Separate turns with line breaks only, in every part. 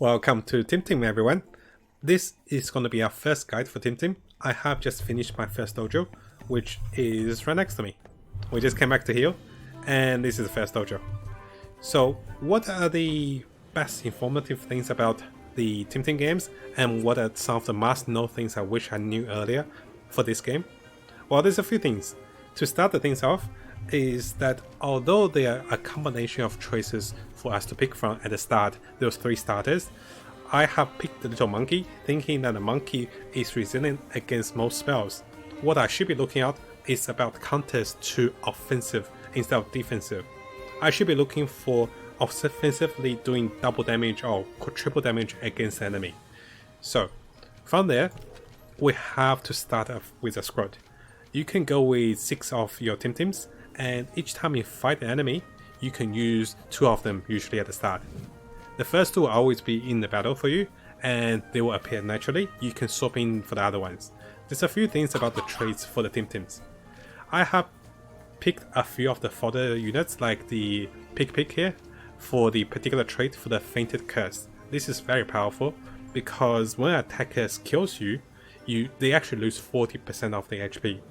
Welcome to TemTem everyone. This is going to be our first guide for TemTem. I have just finished my first dojo, which is right next to me. We just came back to heal, and this is the first dojo. So what are the best informative things about the TemTem games, and what are some of the must-know things I wish I knew earlier for this game? Well, there's a few things. To start the things off, is that although they are a combination of choices for us to pick from at the start, those three starters, I have picked the little monkey, thinking that the monkey is resilient against most spells. What I should be looking at is about counters to offensive instead of defensive. I should be looking for offensively doing double damage or triple damage against the enemy. So from there, we have to start off with a squad. You can go with 6 of your TemTems, and each time you fight the enemy, you can use 2 of them usually at the start. The first 2 will always be in the battle for you, and they will appear naturally. You can swap in for the other ones. There's a few things about the traits for the TemTems. I have picked a few of the fodder units, like the pick here, for the particular trait for the Fainted Curse. This is very powerful because when an attacker kills you, they actually lose 40% of their HP.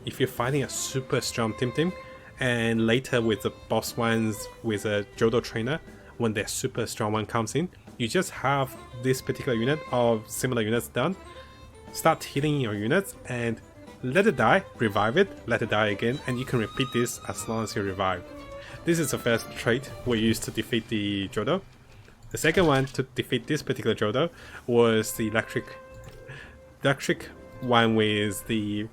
If you're fighting a super strong TemTem, and later with the boss ones with a Dojo trainer, when their super strong one comes in, you just have this particular unit or similar units done, start healing your units and let it die, revive it, let it die again, and you can repeat this as long as you revive. This is the first trait we used to defeat the Dojo. The second one to defeat this particular Dojo was the electric one with the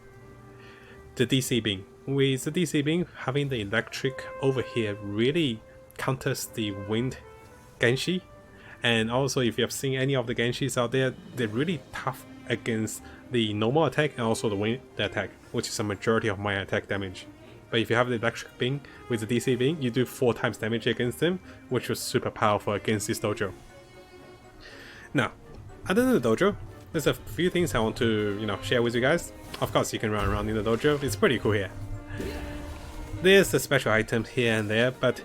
DC beam. With the DC beam, having the electric over here really counters the wind Genshi, and also if you have seen any of the Genshis out there, they're really tough against the normal attack and also the wind attack, which is a majority of my attack damage. But if you have the electric beam with the DC beam, you do 4 times damage against them, which was super powerful against this dojo. Now, other than the dojo, there's a few things I want to share with you guys. Of course, you can run around in the dojo, it's pretty cool here. There's the special items here and there, but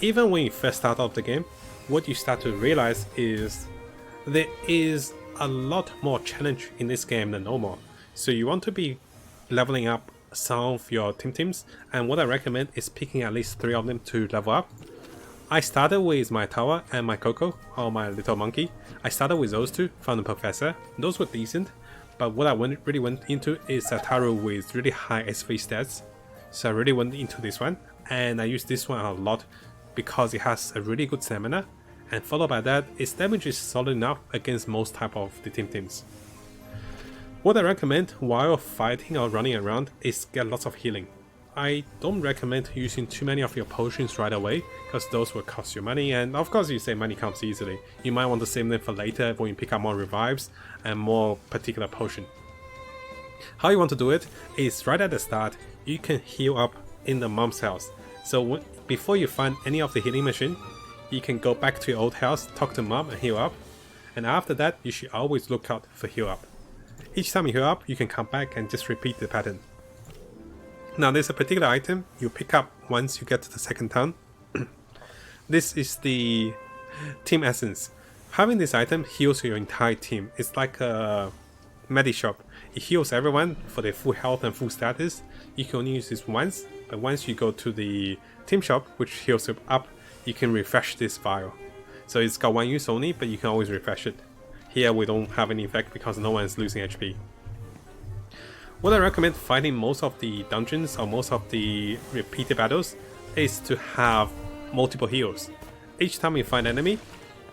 even when you first start off the game, what you start to realize is there is a lot more challenge in this game than normal. So you want to be leveling up some of your TemTems, and what I recommend is picking at least 3 of them to level up. I started with my Tower and my Coco, or my little monkey. I started with those 2 from the Professor. Those were decent, but what I really went into is a Taru with really high SV stats. So I really went into this one, and I use this one a lot because it has a really good stamina, and followed by that, its damage is solid enough against most type of the TemTems. What I recommend while fighting or running around is get lots of healing. I don't recommend using too many of your potions right away, because those will cost you money, and of course you say money comes easily. You might want to save them for later when you pick up more revives and more particular potion. How you want to do it is right at the start, you can heal up in the mom's house. So before you find any of the healing machine, you can go back to your old house, talk to mom and heal up, and after that you should always look out for heal up. Each time you heal up, you can come back and just repeat the pattern. Now there's a particular item you pick up once you get to the second town. This is the Team Essence. Having this item heals your entire team. It's like a Medishop. It heals everyone for their full health and full status. You can only use this once, but once you go to the team shop, which heals you up, you can refresh this vial. So it's got 1 use only, but you can always refresh it. Here we don't have any effect because no one is losing HP. What I recommend fighting most of the dungeons or most of the repeated battles is to have multiple heals. Each time you find an enemy,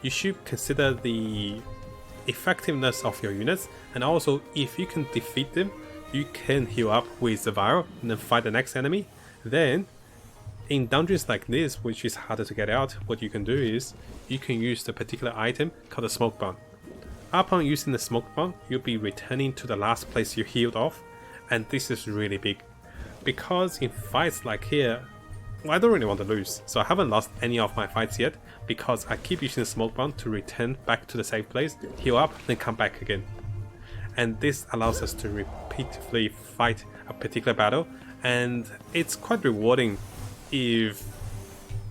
you should consider the effectiveness of your units, and also if you can defeat them, you can heal up with the vial and then fight the next enemy. Then in dungeons like this, which is harder to get out, what you can do is you can use the particular item called the smoke bomb. Upon using the smoke bomb, you'll be returning to the last place you healed off, and this is really big because in fights like here, I don't really want to lose, so I haven't lost any of my fights yet because I keep using the smoke bomb to return back to the safe place, heal up, then come back again. And this allows us to repeatedly fight a particular battle, and it's quite rewarding if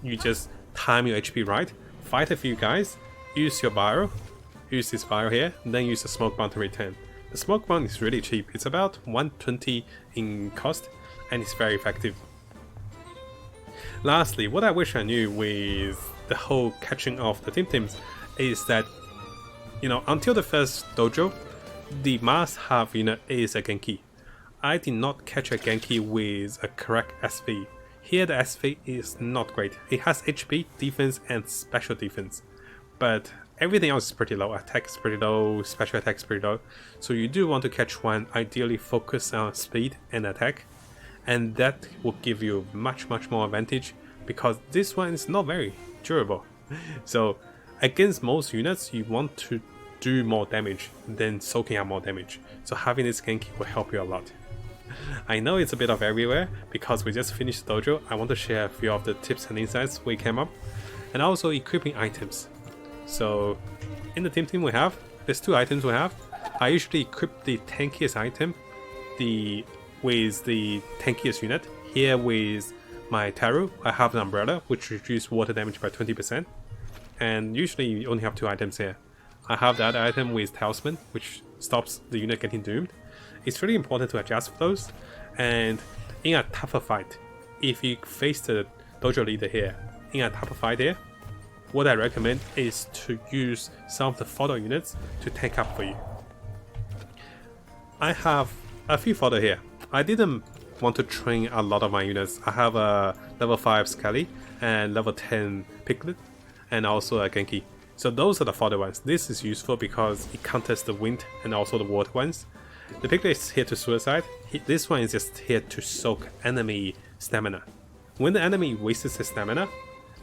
you just time your HP right, fight a few guys, use your vial, use this file here, and then use the smoke bomb to return. The smoke bomb is really cheap, it's about 120 in cost, and it's very effective. Lastly, what I wish I knew with the whole catching of the TemTems is that, until the first dojo, the must-have unit is a Genki. I did not catch a Genki with a correct SV. Here the SV is not great. It has HP, defense, and special defense, but everything else is pretty low. Attack is pretty low, special attack is pretty low. So you do want to catch one, ideally focus on speed and attack, and that will give you much more advantage because this one is not very durable. So against most units, you want to do more damage than soaking up more damage. So having this Genki will help you a lot. I know it's a bit of everywhere because we just finished Dojo. I want to share a few of the tips and insights we came up, and also equipping items. So in the TemTem we have, there's 2 items we have. I usually equip the tankiest item with the tankiest unit. Here with my Taru, I have an umbrella which reduces water damage by 20%, and usually you only have 2 items here. I have that item with Talisman, which stops the unit getting doomed. It's really important to adjust for those, and in a tougher fight, if you face the dojo leader here, in a tougher fight here, what I recommend is to use some of the fodder units to tank up for you. I have a few fodder here. I didn't want to train a lot of my units. I have a level 5 Skelly and level 10 Piglet, and also a Genki. So those are the fodder ones. This is useful because it counters the wind and also the water ones. The Piglet is here to suicide. This one is just here to soak enemy stamina. When the enemy wastes his stamina,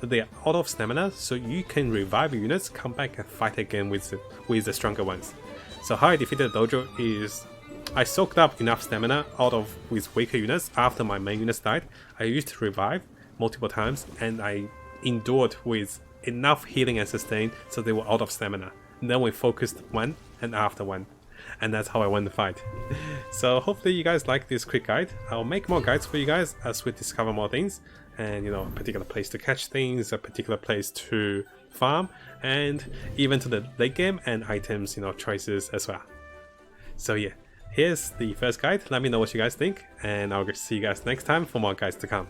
they are out of stamina, so you can revive units, come back and fight again with the stronger ones. So how I defeated the dojo is I soaked up enough stamina with weaker units after my main units died. I used to revive multiple times, and I endured with enough healing and sustain so they were out of stamina. And then we focused one and after one, and that's how I won the fight. So hopefully you guys like this quick guide. I'll make more guides for you guys as we discover more things, and a particular place to catch things, a particular place to farm, and even to the late game and items choices as well. So yeah, here's the first guide. Let me know what you guys think, and I'll see you guys next time for more guides to come.